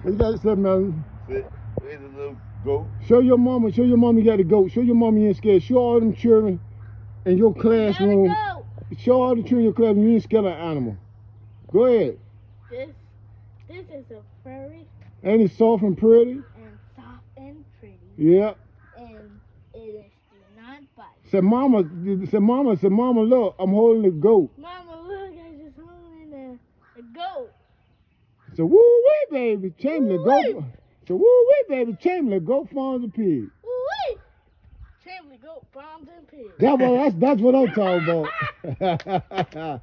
You got something else. There's a little goat. Show your mama you got a goat. Show your mama you ain't scared. Show all them children in your classroom. Show all the children in your classroom you ain't scared of an animal. Go ahead. This is a furry. Ain't it soft and pretty? And soft and pretty. Yeah. And it is do not bite. Say mama, look, I'm holding the goat. Mama, look, I just holding a goat. So woo-wee, baby, Chamberlain, go. So woo-wee, baby, Chamberlain, go farm the pig. Woo-wee. Chamberlain, go farm them pigs. That's what I'm talking about.